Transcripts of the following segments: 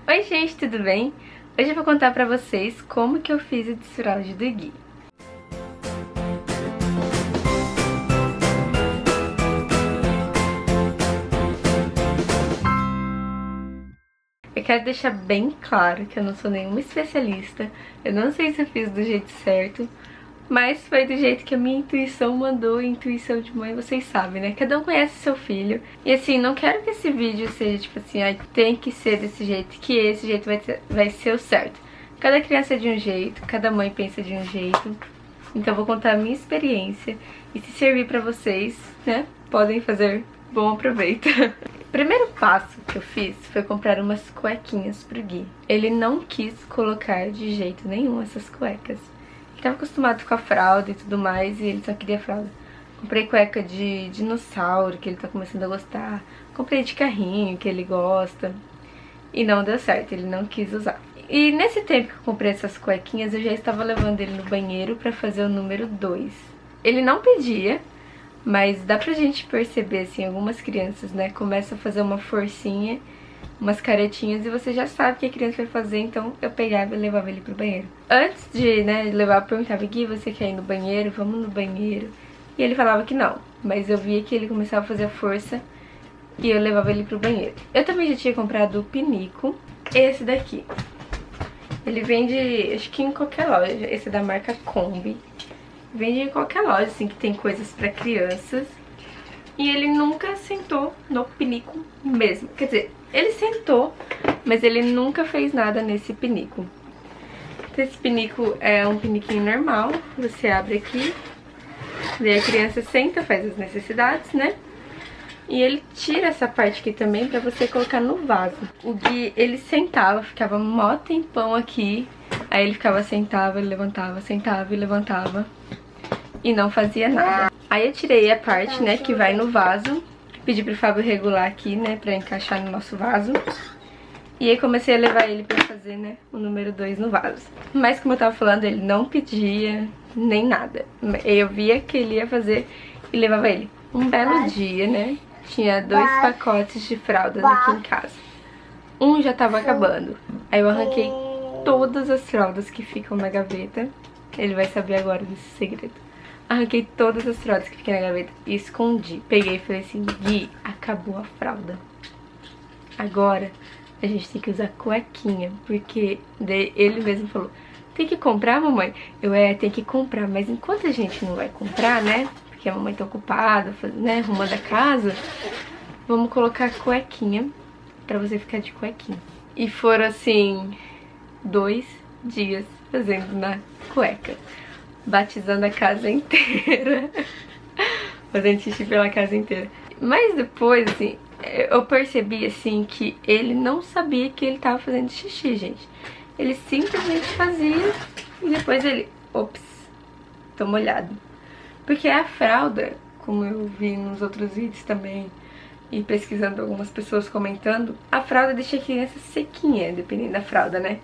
Oi gente, tudo bem? Hoje eu vou contar pra vocês como que eu fiz o desfraude do Gui. Eu quero deixar bem claro que eu não sou nenhuma especialista, eu não sei se eu fiz do jeito certo, mas foi do jeito que a minha intuição mandou, intuição de mãe, vocês sabem, né? Cada um conhece seu filho. E assim, não quero que esse vídeo seja tipo assim, tem que ser desse jeito, que esse jeito vai ser o certo. Cada criança é de um jeito, cada mãe pensa de um jeito. Então eu vou contar a minha experiência. E se servir pra vocês, né, podem fazer bom proveito. O primeiro passo que eu fiz foi comprar umas cuequinhas pro Gui. Ele não quis colocar de jeito nenhum essas cuecas. Ele tava acostumado com a fralda e tudo mais, e ele só queria fralda. Comprei cueca de dinossauro, que ele tá começando a gostar. Comprei de carrinho, que ele gosta. E não deu certo, ele não quis usar. E nesse tempo que eu comprei essas cuequinhas, eu já estava levando ele no banheiro pra fazer o número 2. Ele não pedia, mas dá pra gente perceber, assim, algumas crianças, né, começam a fazer uma forcinha, umas caretinhas, e você já sabe o que a criança vai fazer, então eu pegava e levava ele pro banheiro. Antes de, né, levar, eu perguntava: Gui, você quer ir no banheiro? Vamos no banheiro. E ele falava que não, mas eu via que ele começava a fazer a força e eu levava ele pro banheiro. Eu também já tinha comprado o pinico, esse daqui. Ele vende, acho que em qualquer loja, esse é da marca Kombi. Vende em qualquer loja, assim, que tem coisas pra crianças. E ele nunca sentou no pinico mesmo. Quer dizer, ele sentou, mas ele nunca fez nada nesse pinico. Esse pinico é um piniquinho normal. Você abre aqui, daí a criança senta, faz as necessidades, né? E ele tira essa parte aqui também pra você colocar no vaso. O Gui, ele sentava, ficava mó tempão aqui. Aí ele ficava, sentava, ele levantava, sentava e levantava. E não fazia nada. Aí eu tirei a parte, né, que vai no vaso. Pedi pro Fábio regular aqui, né, pra encaixar no nosso vaso. E aí comecei a levar ele pra fazer, né, o número 2 no vaso. Mas como eu tava falando, ele não pedia nem nada. Eu via que ele ia fazer e levava ele. Um belo dia, né, tinha 2 pacotes de fraldas aqui em casa. Um já tava acabando. Aí eu arranquei todas as fraldas que ficam na gaveta. Ele vai saber agora desse segredo. Arranquei todas as fraldas que ficam na gaveta e escondi. Peguei e falei assim: Gui, acabou a fralda. Agora a gente tem que usar cuequinha. Porque ele mesmo falou: tem que comprar, mamãe? Tem que comprar. Mas enquanto a gente não vai comprar, né? Porque a mamãe tá ocupada, né, arrumando a casa. Vamos colocar cuequinha pra você ficar de cuequinha. E foram assim 2 dias fazendo na cueca, batizando a casa inteira, fazendo xixi pela casa inteira. Mas depois, assim, eu percebi, assim, que ele não sabia que ele tava fazendo xixi, gente. Ele simplesmente fazia e depois ele, ops, tô molhado. Porque a fralda, como eu vi nos outros vídeos também, e pesquisando algumas pessoas comentando, a fralda deixa a criança sequinha, dependendo da fralda, né?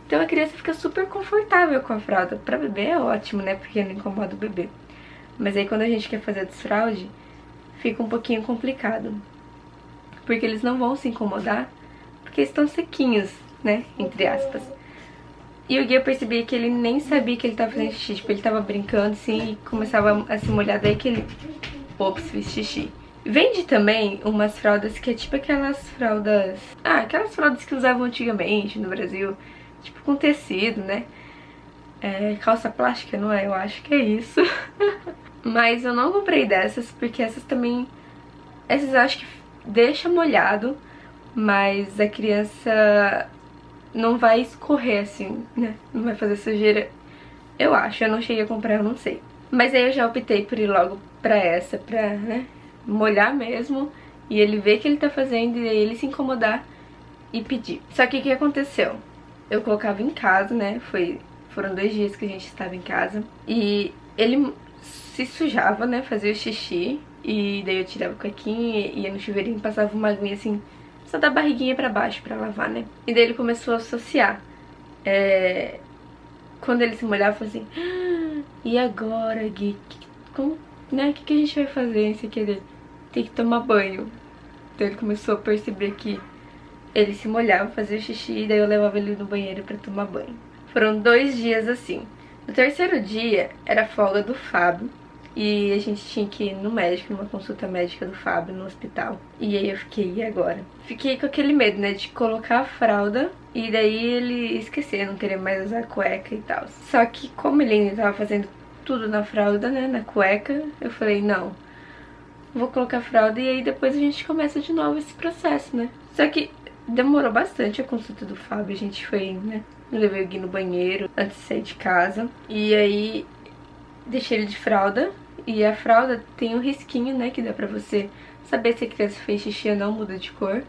Então a criança fica super confortável com a fralda. Pra bebê é ótimo, né? Porque não incomoda o bebê. Mas aí quando a gente quer fazer a desfraude, fica um pouquinho complicado. Porque eles não vão se incomodar, porque estão sequinhos, né? Entre aspas. E o Gui, eu percebi que ele nem sabia que ele tava fazendo xixi. Tipo, ele tava brincando assim e começava a se molhar, daí que ele, ops, fiz xixi. Vende também umas fraldas que é tipo aquelas fraldas... aquelas fraldas que usavam antigamente no Brasil. Tipo com tecido, né? Calça plástica, não é? Eu acho que é isso. Mas eu não comprei dessas, porque essas também... Essas eu acho que deixa molhado, mas a criança não vai escorrer assim, né? Não vai fazer sujeira. Eu acho, eu não cheguei a comprar, eu não sei. Mas aí eu já optei por ir logo pra essa, pra, né, molhar mesmo. E ele ver que ele tá fazendo e aí ele se incomodar e pedir. Só que o que aconteceu? Eu colocava em casa, né? Foram 2 dias que a gente estava em casa. E ele se sujava, né? Fazia o xixi. E daí eu tirava a cuequinha, ia no chuveirinho, passava uma aguinha assim, só da barriguinha pra baixo pra lavar, né? E daí ele começou a associar. Quando ele se molhava, eu falei assim: e agora, Gui? Né? O que a gente vai fazer? Isso aqui dele tem que tomar banho. Então ele começou a perceber que ele se molhava, fazia xixi, e daí eu levava ele no banheiro pra tomar banho. Foram 2 dias assim. No terceiro dia, era folga do Fábio. E a gente tinha que ir no médico, numa consulta médica do Fábio, no hospital. E aí eu fiquei, e agora? Fiquei com aquele medo, né, de colocar a fralda e daí ele esquecer, não querer mais usar cueca e tal. Só que como ele ainda tava fazendo tudo na fralda, né, na cueca, eu falei, não, vou colocar a fralda e aí depois a gente começa de novo esse processo, né. Só que demorou bastante a consulta do Fábio, a gente foi, né, eu levei o Gui no banheiro antes de sair de casa. E aí deixei ele de fralda. E a fralda tem um risquinho, né, que dá pra você saber se a criança fez xixi ou não, muda de cor.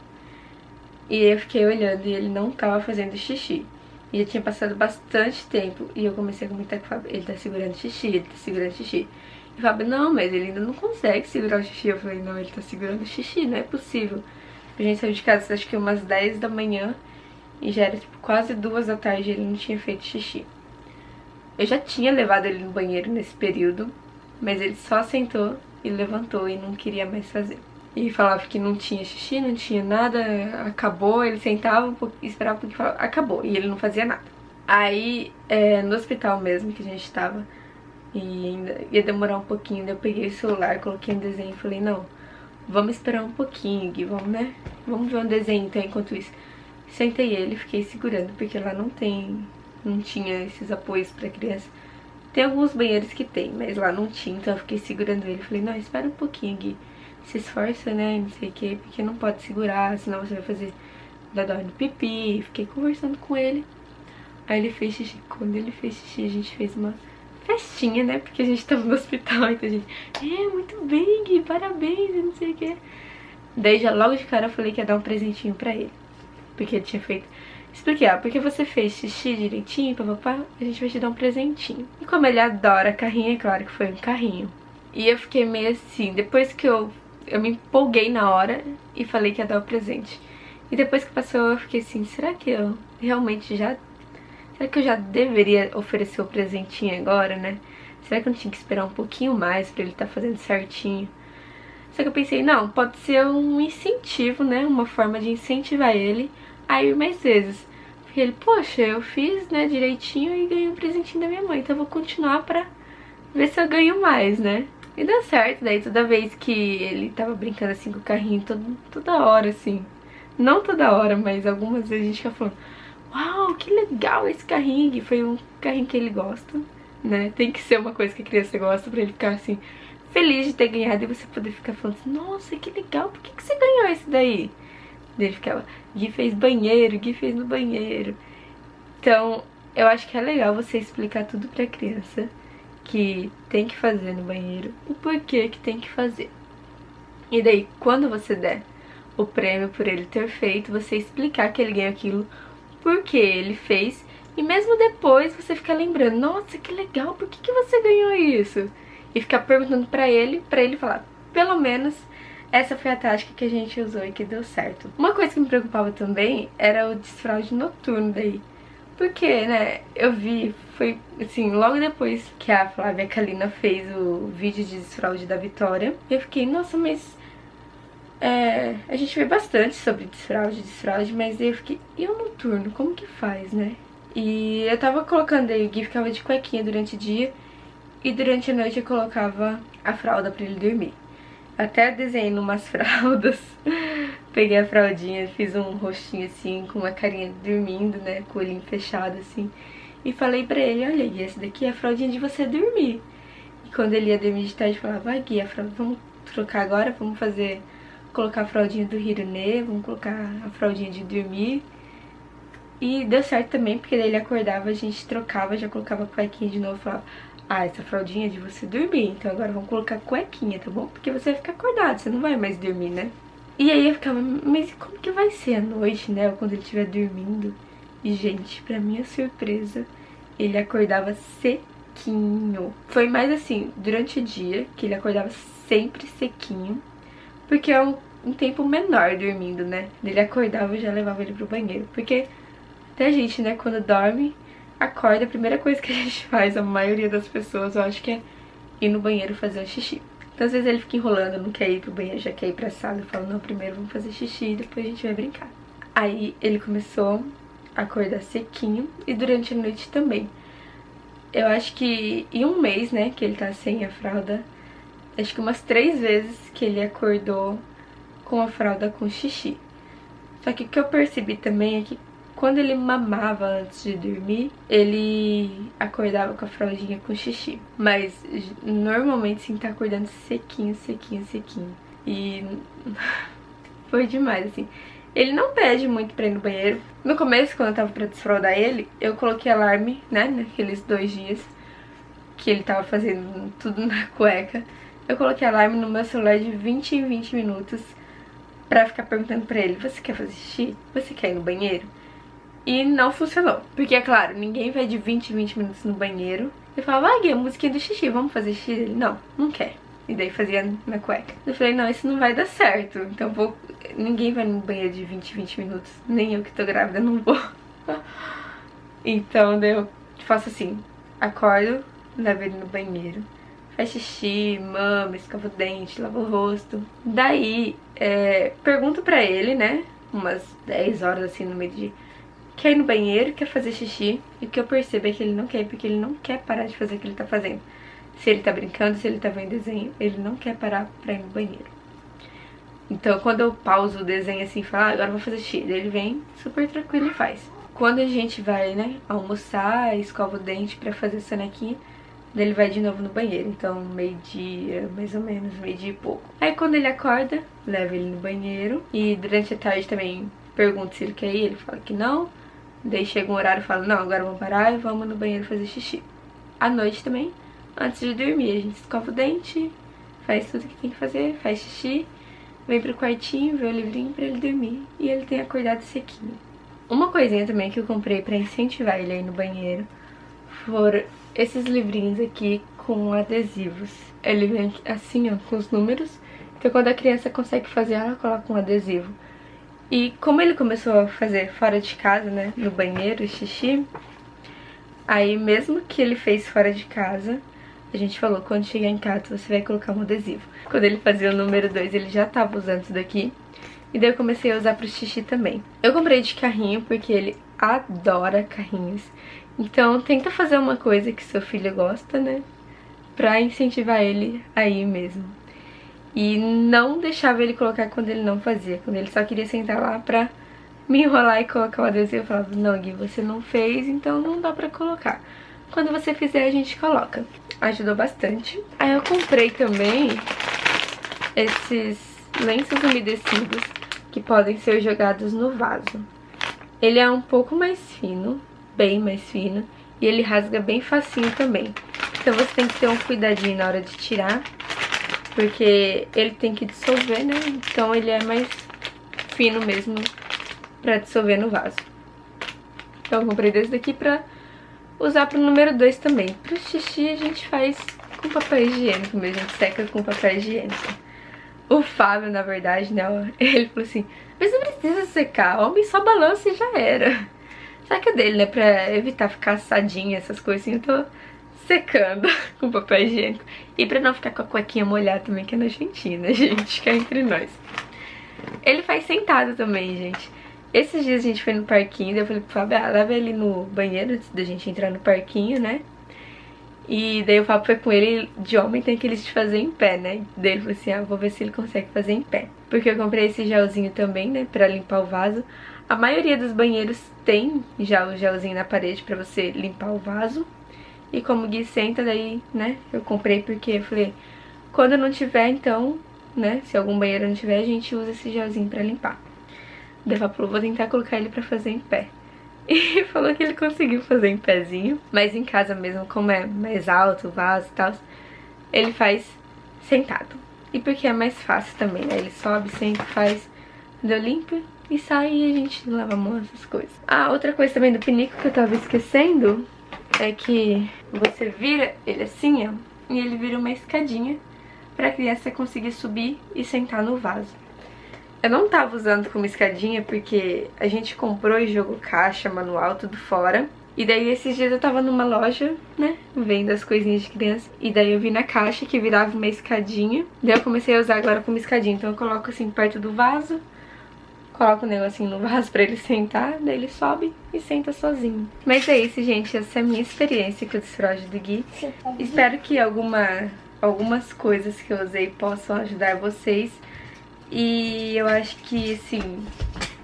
E eu fiquei olhando e ele não tava fazendo xixi. E já tinha passado bastante tempo e eu comecei a comentar com o Fábio, ele tá segurando xixi, ele tá segurando xixi. E o Fábio, não, mas ele ainda não consegue segurar o xixi. Eu falei, não, ele tá segurando xixi, não é possível. A gente saiu de casa, acho que umas 10 da manhã e já era tipo quase 2 da tarde e ele não tinha feito xixi. Eu já tinha levado ele no banheiro nesse período, mas ele só sentou e levantou e não queria mais fazer. E falava que não tinha xixi, não tinha nada, acabou, ele sentava um pouquinho, esperava um pouquinho e falava, acabou, e ele não fazia nada. Aí, no hospital mesmo que a gente tava, e ainda ia demorar um pouquinho, daí eu peguei o celular, coloquei um desenho e falei, não, vamos esperar um pouquinho, Gui, vamos, né? Vamos ver um desenho então enquanto isso. Sentei ele, fiquei segurando, porque lá não tinha esses apoios pra criança. Tem alguns banheiros que tem, mas lá não tinha, então eu fiquei segurando ele. Falei, não, espera um pouquinho, Gui. Se esforça, né, não sei o que, porque não pode segurar, senão você vai fazer dó no pipi. Fiquei conversando com ele. Aí ele fez xixi. Quando ele fez xixi, a gente fez uma festinha, né, porque a gente tava no hospital, então a gente... muito bem, Gui, parabéns, não sei o que. Daí já logo de cara eu falei que ia dar um presentinho pra ele. Porque ele tinha feito... Expliquei, porque você fez xixi direitinho, papapá, a gente vai te dar um presentinho. E como ele adora carrinho, é claro que foi um carrinho. E eu fiquei meio assim, depois que eu me empolguei na hora e falei que ia dar o presente. E depois que passou eu fiquei assim, será que eu realmente já... Será que eu já deveria oferecer o presentinho agora, né? Será que eu não tinha que esperar um pouquinho mais pra ele estar fazendo certinho? Só que eu pensei, não, pode ser um incentivo, né? Uma forma de incentivar ele a ir mais vezes. Porque ele, poxa, eu fiz, né, direitinho e ganhei um presentinho da minha mãe, então eu vou continuar pra ver se eu ganho mais, né? E deu certo, daí toda vez que ele tava brincando assim com o carrinho, toda hora assim. Não toda hora, mas algumas vezes a gente fica falando, uau, que legal esse carrinho, e foi um carrinho que ele gosta, né? Tem que ser uma coisa que a criança gosta pra ele ficar assim, feliz de ter ganhado e você poder ficar falando assim, nossa, que legal, por que você ganhou esse daí? Ele ficava, Gui fez banheiro, Gui fez no banheiro. Então, eu acho que é legal você explicar tudo pra criança que tem que fazer no banheiro, o porquê que tem que fazer. E daí, quando você der o prêmio por ele ter feito, você explicar que ele ganhou aquilo, porque ele fez, e mesmo depois você ficar lembrando, nossa, que legal, por que você ganhou isso? E ficar perguntando pra ele falar, pelo menos... Essa foi a tática que a gente usou e que deu certo. Uma coisa que me preocupava também era o desfraude noturno daí. Porque, né, eu vi, foi assim, logo depois que a Flávia Kalina fez o vídeo de desfraude da Vitória. Eu fiquei, nossa, mas... a gente vê bastante sobre desfraude, mas aí eu fiquei, e o noturno, como que faz, né? E eu tava colocando aí, o Gui ficava de cuequinha durante o dia e durante a noite eu colocava a fralda pra ele dormir. Até desenhei numas fraldas, peguei a fraldinha, fiz um rostinho assim, com uma carinha dormindo, né, com o olhinho fechado assim. E falei pra ele, olha, Gui, essa daqui é a fraldinha de você dormir. E quando ele ia dormir de tarde, eu falava, vai, Gui, a fralda, vamos trocar agora, vamos colocar a fraldinha do Hirone, vamos colocar a fraldinha de dormir. E deu certo também, porque daí ele acordava, a gente trocava, já colocava a cuequinha de novo e falava, ah, essa fraldinha é de você dormir, então agora vamos colocar cuequinha, tá bom? Porque você vai ficar acordado, você não vai mais dormir, né? E aí eu ficava, mas como que vai ser a noite, né? Ou quando ele estiver dormindo? E, gente, pra minha surpresa, ele acordava sequinho. Foi mais assim, durante o dia, que ele acordava sempre sequinho, porque é um tempo menor dormindo, né? Ele acordava e já levava ele pro banheiro, porque até a gente, né, quando dorme... Acorda, a primeira coisa que a gente faz, a maioria das pessoas, eu acho que é ir no banheiro fazer um xixi. Então às vezes ele fica enrolando, não quer ir pro banheiro, já quer ir pra sala. Eu falo, não, primeiro vamos fazer xixi e depois a gente vai brincar. Aí ele começou a acordar sequinho e durante a noite também. Eu acho que em um mês, né, que ele tá sem a fralda, acho que umas 3 vezes que ele acordou com a fralda com xixi. Só que o que eu percebi também é que quando ele mamava antes de dormir, ele acordava com a fraldinha com xixi. Mas normalmente sim tá acordando sequinho, sequinho, sequinho. E foi demais, assim. Ele não pede muito pra ir no banheiro. No começo, quando eu tava pra desfraldar ele, eu coloquei alarme, né, naqueles 2 dias que ele tava fazendo tudo na cueca. Eu coloquei alarme no meu celular de 20 em 20 minutos pra ficar perguntando pra ele: você quer fazer xixi? Você quer ir no banheiro? E não funcionou. Porque, é claro, ninguém vai de 20 em 20 minutos no banheiro. Eu falava: ah, Gui, a musiquinha do xixi, vamos fazer xixi? Ele: não, não quer. E daí fazia na cueca. Eu falei: não, isso não vai dar certo. Então ninguém vai no banheiro de 20 em 20 minutos. Nem eu que tô grávida não vou. Então daí eu faço assim: acordo, levo ele no banheiro, faz xixi, mama, escova o dente, lava o rosto. Daí, pergunto pra ele, né, umas 10 horas assim no meio do dia: quer ir no banheiro, quer fazer xixi? E o que eu percebo é que ele não quer, porque ele não quer parar de fazer o que ele tá fazendo. Se ele tá brincando, se ele tá vendo desenho, ele não quer parar pra ir no banheiro. Então quando eu pauso o desenho assim e falo: ah, agora eu vou fazer xixi, ele vem super tranquilo e faz. Quando a gente vai, né, almoçar, escova o dente pra fazer sonequinha, daí ele vai de novo no banheiro. Então meio-dia, mais ou menos, meio-dia e pouco. Aí quando ele acorda, levo ele no banheiro. E durante a tarde também pergunto se ele quer ir, ele fala que não. Daí chega um horário e fala: não, agora vamos parar e vamos no banheiro fazer xixi. À noite também, antes de dormir, a gente escova o dente, faz tudo que tem que fazer, faz xixi, vem pro quartinho, vê o livrinho pra ele dormir. E ele tem acordado sequinho. Uma coisinha também que eu comprei pra incentivar ele a ir no banheiro foram esses livrinhos aqui com adesivos. Ele vem assim, ó, com os números. Então quando a criança consegue fazer, ela coloca um adesivo. E como ele começou a fazer fora de casa, né, no banheiro, xixi, aí mesmo que ele fez fora de casa, a gente falou: quando chegar em casa você vai colocar um adesivo. Quando ele fazia o número 2, ele já tava usando isso daqui. E daí eu comecei a usar pro xixi também. Eu comprei de carrinho porque ele adora carrinhos. Então tenta fazer uma coisa que seu filho gosta, né, pra incentivar ele a ir mesmo. E não deixava ele colocar quando ele não fazia. Quando ele só queria sentar lá pra me enrolar e colocar o adesivo, eu falava: não, Gui, você não fez, então não dá pra colocar. Quando você fizer, a gente coloca. Ajudou bastante. Aí eu comprei também esses lenços umedecidos que podem ser jogados no vaso. Ele é um pouco mais fino, bem mais fino, e ele rasga bem facinho também. Então você tem que ter um cuidadinho na hora de tirar, porque ele tem que dissolver, né? Então ele é mais fino mesmo pra dissolver no vaso. Então eu comprei desse daqui pra usar pro número 2 também. Pro xixi a gente faz com papel higiênico mesmo, a gente seca com papel higiênico. O Fábio, na verdade, né, ele falou assim: mas não precisa secar, homem só balança e já era. Só que o dele, né, pra evitar ficar assadinha, essas coisinhas, eu tô secando com papel higiênico. E pra não ficar com a cuequinha molhada também, que é nojentinha, né, gente, que é entre nós. Ele faz sentado também, gente. Esses dias a gente foi no parquinho, daí eu falei pro Fábio: ah, leva ele no banheiro antes da gente entrar no parquinho, né. E daí o Fábio foi com ele, de homem tem aqueles de fazer em pé, né. Daí ele falou assim: ah, vou ver se ele consegue fazer em pé. Porque eu comprei esse gelzinho também, né, pra limpar o vaso. A maioria dos banheiros tem já o gelzinho na parede pra você limpar o vaso. E como o Gui senta, daí, né, eu comprei porque eu falei: quando não tiver, então, né, se algum banheiro não tiver, a gente usa esse gelzinho pra limpar. Daí o Fábio falou: vou tentar colocar ele pra fazer em pé. E falou que ele conseguiu fazer em pezinho, mas em casa mesmo, como é mais alto o vaso e tal, ele faz sentado. E porque é mais fácil também, né? Ele sobe, senta, faz, deu limpo e sai e a gente lava a mão, essas coisas. Ah, outra coisa também do pinico que eu tava esquecendo é que você vira ele assim, ó, e ele vira uma escadinha pra criança conseguir subir e sentar no vaso. Eu não tava usando como escadinha porque a gente comprou e jogou caixa, manual, tudo fora. E daí esses dias eu tava numa loja, né, vendo as coisinhas de criança. E daí eu vi na caixa que virava uma escadinha. Daí eu comecei a usar agora como escadinha. Então eu coloco assim perto do vaso, coloca o negocinho no vaso pra ele sentar, daí ele sobe e senta sozinho. Mas é isso, gente, essa é a minha experiência com o desfraude do Gui. Espero que algumas coisas que eu usei possam ajudar vocês. E eu acho que, assim,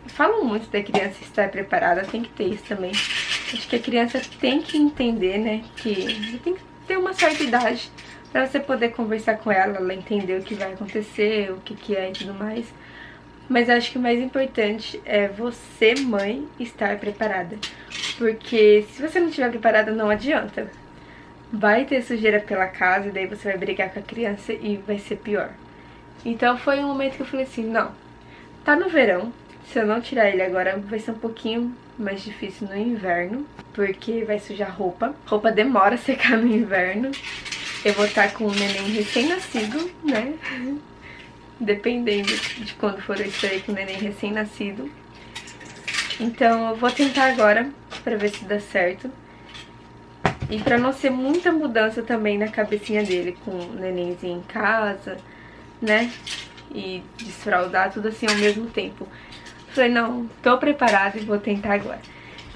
falam muito da criança estar preparada, tem que ter isso também. Acho que a criança tem que entender, né, que tem que ter uma certa idade pra você poder conversar com ela entender o que vai acontecer, o que é e tudo mais. Mas eu acho que o mais importante é você, mãe, estar preparada. Porque se você não estiver preparada, não adianta. Vai ter sujeira pela casa e daí você vai brigar com a criança e vai ser pior. Então foi um momento que eu falei assim, não, tá no verão, se eu não tirar ele agora vai ser um pouquinho mais difícil no inverno, porque vai sujar roupa. Roupa demora a secar no inverno. Eu vou estar com um neném recém-nascido, né? Dependendo de quando for eu estarei com o neném recém-nascido. Então eu vou tentar agora pra ver se dá certo. E pra não ser muita mudança também na cabecinha dele, com o nenenzinho em casa, né? E desfraldar tudo assim ao mesmo tempo. Falei, não, tô preparada e vou tentar agora.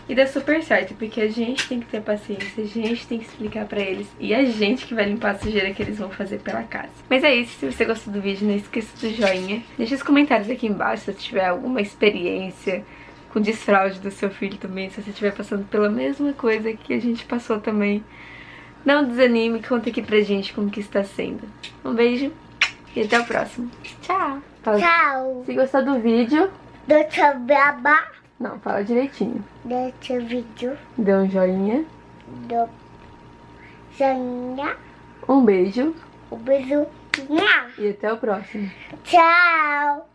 E deu super certo, porque a gente tem que ter paciência, a gente tem que explicar pra eles e a gente que vai limpar a sujeira que eles vão fazer pela casa. Mas é isso, se você gostou do vídeo, não esqueça do joinha. Deixa os comentários aqui embaixo se tiver alguma experiência com desfraude do seu filho também, se você estiver passando pela mesma coisa que a gente passou também. Não desanime, conta aqui pra gente como que está sendo. Um beijo e até o próximo. Tchau! Tchau! Se gostou do vídeo... Deixa eu babar. Não, fala direitinho. Deixa o vídeo. Dê um joinha. Do joinha. Um beijo. Um beijo. E até o próximo. Tchau!